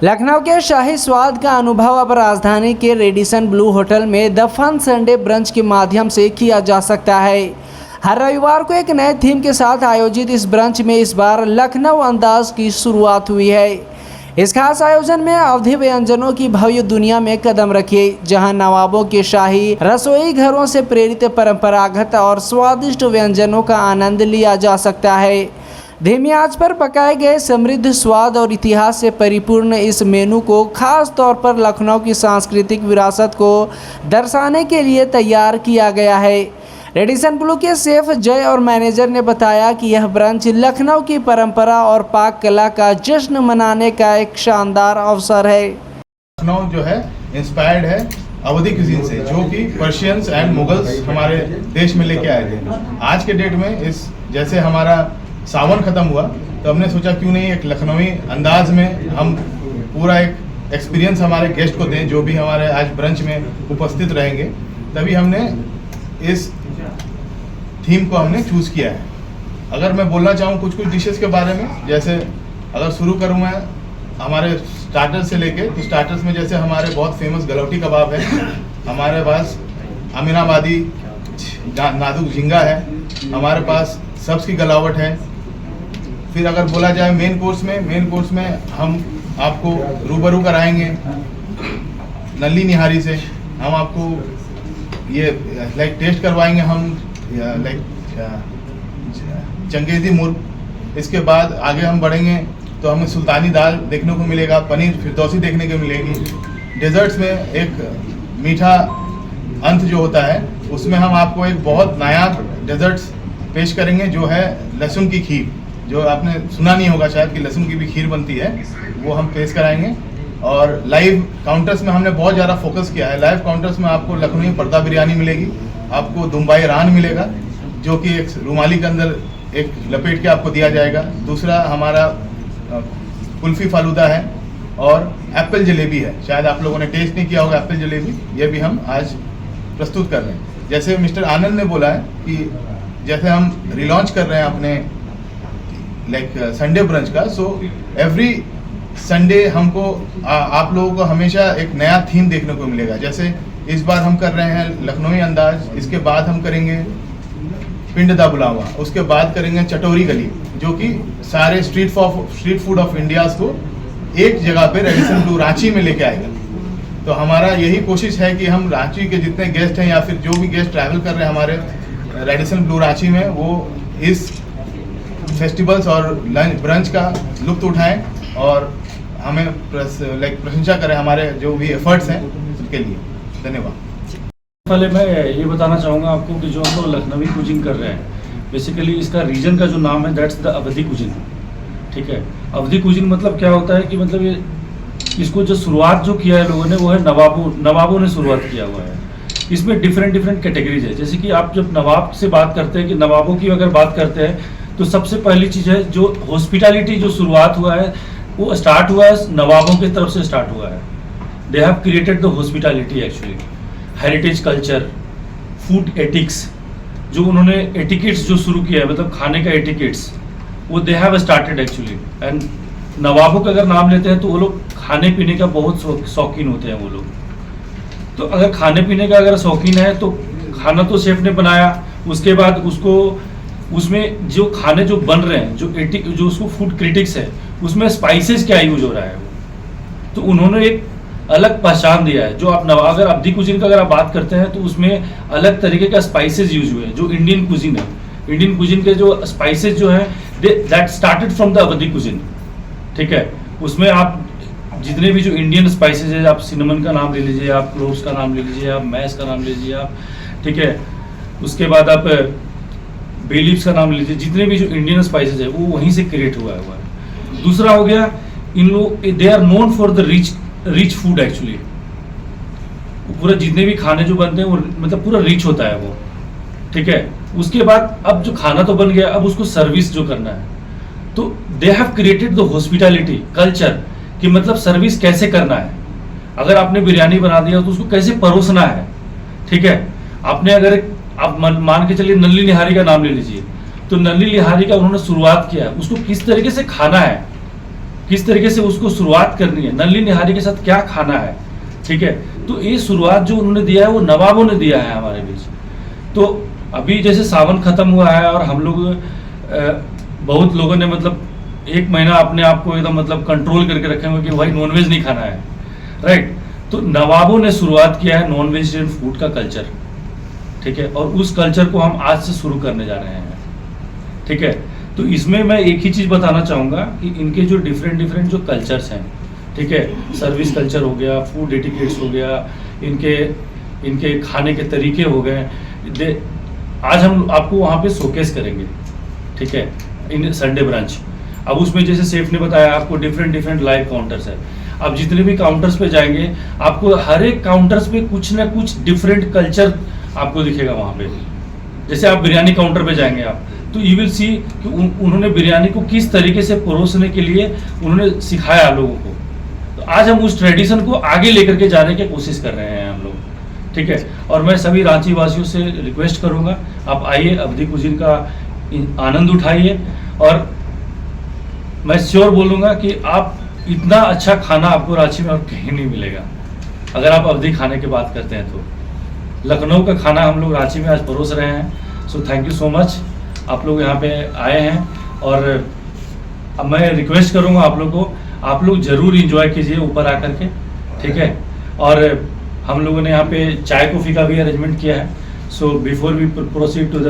लखनऊ के शाही स्वाद का अनुभव अब राजधानी के रेडिसन ब्लू होटल में द फन संडे ब्रंच के माध्यम से किया जा सकता है। हर रविवार को एक नए थीम के साथ आयोजित इस ब्रंच में इस बार लखनऊ अंदाज की शुरुआत हुई है। इस खास आयोजन में अवधी व्यंजनों की भव्य दुनिया में कदम रखिए, जहां नवाबों के शाही रसोई घरों से प्रेरित परंपरागत और स्वादिष्ट व्यंजनों का आनंद लिया जा सकता है। धीमी आंच पर पकाए गए समृद्ध स्वाद और इतिहास से परिपूर्ण इस मेनू को खास तौर पर लखनऊ की सांस्कृतिक विरासत को दर्शाने के लिए तैयार किया गया है। रेडिसन ब्लू के शेफ जय और मैनेजर ने बताया कि यह ब्रंच लखनऊ की परंपरा और पाक कला का जश्न मनाने का एक शानदार अवसर है। लखनऊ जो है इंस्पायर्ड है अवधी क्यूजीन से, जो कि पर्शियंस एंड मुगल्स हमारे देश में लेके आए थे। आज के डेट में इस जैसे हमारा सावन ख़त्म हुआ तो हमने सोचा क्यों नहीं एक लखनवी अंदाज में हम पूरा एक एक्सपीरियंस हमारे गेस्ट को दें, जो भी हमारे आज ब्रंच में उपस्थित रहेंगे। तभी हमने इस थीम को हमने चूज़ किया है। अगर मैं बोलना चाहूँ कुछ डिशेस के बारे में, जैसे अगर शुरू करूँ मैं हमारे स्टार्टर्स से लेके, तो स्टार्टर्स में जैसे हमारे बहुत फेमस गलौटी कबाब है, हमारे पास अमीनाबादी नाजुक झींगा है, हमारे पास सब्ज़ की गलावट है। फिर अगर बोला जाए मेन कोर्स में हम आपको रूबरू कराएंगे नल्ली निहारी से। हम आपको ये टेस्ट करवाएंगे हम चंगेज़ी मुर्ग। इसके बाद आगे हम बढ़ेंगे तो हमें सुल्तानी दाल देखने को मिलेगा, पनीर फिरदौसी देखने को मिलेगी। डेजर्ट्स में एक मीठा अंत जो होता है उसमें हम आपको एक बहुत नायाब डेजर्ट्स पेश करेंगे, जो है लहसुन की खीर। जो आपने सुना नहीं होगा शायद कि लहसुन की भी खीर बनती है, वो हम पेश कराएंगे। और लाइव काउंटर्स में हमने बहुत ज़्यादा फोकस किया है। लाइव काउंटर्स में आपको लखनवी पर्दा बिरयानी मिलेगी, आपको दुम्बाई रान मिलेगा, जो कि एक रुमाली के अंदर एक लपेट के आपको दिया जाएगा। दूसरा हमारा कुल्फ़ी फालूदा है और एप्पल जलेबी है। शायद आप लोगों ने टेस्ट नहीं किया होगा एप्पल जलेबी, ये भी हम आज प्रस्तुत कर रहे हैं। जैसे मिस्टर आनंद ने बोला है कि जैसे हम रिलॉन्च कर रहे हैं अपने संडे ब्रंच का, सो एवरी संडे हमको आप लोगों को हमेशा एक नया थीम देखने को मिलेगा। जैसे इस बार हम कर रहे हैं लखनवी अंदाज, इसके बाद हम करेंगे पिंड दा बुलावा, उसके बाद करेंगे चटोरी गली, जो कि सारे स्ट्रीट फूड ऑफ इंडियाज को एक जगह पे रेडिसन ब्लू रांची में लेके आएगा। तो हमारा यही कोशिश है कि हम रांची के जितने गेस्ट हैं या फिर जो भी गेस्ट ट्रैवल कर रहे हैं हमारे रेडिसन ब्लू रांची में, वो इस फेस्टिवल्स और लंच ब्रंच का लुत्फ उठाएं और हमें प्रशंसा करें हमारे जो भी एफर्ट्स हैं उनके लिए। धन्यवाद। पहले मैं ये बताना चाहूँगा आपको कि जो हम लोग लखनवी कुजिन कर रहे हैं, बेसिकली इसका रीजन का जो नाम है दैट्स द अवधी कुजिन। ठीक है, अवधी कुजिन मतलब क्या होता है कि मतलब ये इसको जो शुरुआत जो किया है लोगों ने, वो है नवाबों ने शुरुआत किया हुआ है। इसमें डिफरेंट कैटेगरीज है। जैसे कि आप जब नवाब से बात करते हैं, कि नवाबों की अगर बात करते हैं, तो सबसे पहली चीज़ है जो हॉस्पिटैलिटी जो शुरुआत हुआ है, वो स्टार्ट हुआ है नवाबों की तरफ से स्टार्ट हुआ है। They have created the hospitality actually. Heritage culture, food ethics, जो उन्होंने एटिकेट्स जो शुरू किया है, मतलब खाने का एटिकेट्स, वो they have started actually. And नवाबों का अगर नाम लेते हैं तो वो लोग खाने पीने का बहुत शौकीन होते हैं वो लोग। तो अगर खाने पीने का अगर शौकीन है तो खाना तो शेफ ने बनाया, उसके बाद उसमें जो खाने जो बन रहे हैं, जो उसको फूड क्रिटिक्स है, उसमें स्पाइसेस क्या यूज हो रहा है, तो उन्होंने एक अलग पहचान दिया है। जो आप अगर अवधी कुजिन का अगर आप बात करते हैं तो उसमें अलग तरीके का स्पाइसेस यूज हुए हैं। जो इंडियन कुजिन है, इंडियन कुजिन के जो स्पाइसेस जो है that started from the Awadhi cuisine. ठीक है, उसमें आप जितने भी जो इंडियन स्पाइसेस है, आप सिनेमन का नाम ले लीजिए, आप क्लोव्स का नाम ले लीजिए, आप मैस का नाम ले लीजिए आप, ठीक है, उसके बाद आप बे लीव्स का नाम लीजिए। जितने भी जो इंडियन स्पाइसेस है वो वहीं से क्रिएट हुआ है। दूसरा हो गया, इन लोग they are known for the rich food actually. पूरा जितने भी खाने जो बनते हैं वो मतलब पूरा रिच होता है वो। ठीक है, उसके बाद अब जो खाना तो बन गया, अब उसको सर्विस जो करना है, तो दे have created the hospitality culture, कि मतलब सर्विस कैसे करना है। अगर आपने बिरयानी बना दिया तो उसको कैसे परोसना है। ठीक है, आपने अगर आप मान के चलिए नल्ली निहारी का नाम ले लीजिए, तो नल्ली निहारी का उन्होंने शुरुआत किया, उसको किस तरीके से खाना है, किस तरीके से उसको शुरुआत करनी है, नल्ली निहारी के साथ क्या खाना है, ठीक है। तो ये शुरुआत जो उन्होंने दिया है वो नवाबों ने दिया है हमारे बीच। तो अभी जैसे सावन खत्म हुआ है और हम लोग बहुत लोगों ने मतलब 1 महीना अपने आप को एकदम मतलब कंट्रोल करके रखे हुए कि भाई नॉनवेज नहीं खाना है, राइट। तो नवाबों ने शुरुआत किया है नॉन वेजिटेरियन फूड का कल्चर, ठीक है, और उस कल्चर को हम आज से शुरू करने जा रहे हैं, ठीक है। तो इसमें मैं एक ही चीज़ बताना चाहूँगा कि इनके जो डिफरेंट जो कल्चर्स हैं, ठीक है, सर्विस कल्चर हो गया, फूड एटिकेट्स हो गया, इनके खाने के तरीके हो गए, आज हम आपको वहाँ पे शोकेस करेंगे, ठीक है, इन संडे ब्रांच। अब उसमें जैसे शेफ ने बताया आपको डिफरेंट लाइव काउंटर्स है। आप जितने भी काउंटर्स पे जाएंगे आपको हर एक काउंटर्स पे कुछ ना कुछ डिफरेंट कल्चर आपको दिखेगा वहाँ पे। जैसे आप बिरयानी काउंटर पे जाएंगे आप, तो यू विल सी कि उन्होंने बिरयानी को किस तरीके से परोसने के लिए उन्होंने सिखाया लोगों को। तो आज हम उस ट्रेडिशन को आगे लेकर के जाने की कोशिश कर रहे हैं हम लोग, ठीक है। और मैं सभी रांची वासियों से रिक्वेस्ट करूँगा, आप आइए, अवधी कुजीन का आनंद उठाइए, और मैं श्योर बोलूँगा कि आप इतना अच्छा खाना आपको रांची में और कहीं नहीं मिलेगा। अगर आप अवधी खाने की बात करते हैं तो लखनऊ का खाना हम लोग रांची में आज परोस रहे हैं। So thank you so much, आप लोग यहाँ पे आए हैं। और अब मैं रिक्वेस्ट करूँगा आप लोग को, आप लोग ज़रूर इंजॉय कीजिए ऊपर आकर के, ठीक है। और हम लोगों ने यहाँ पे चाय कॉफ़ी का भी अरेंजमेंट किया है। So before we proceed to the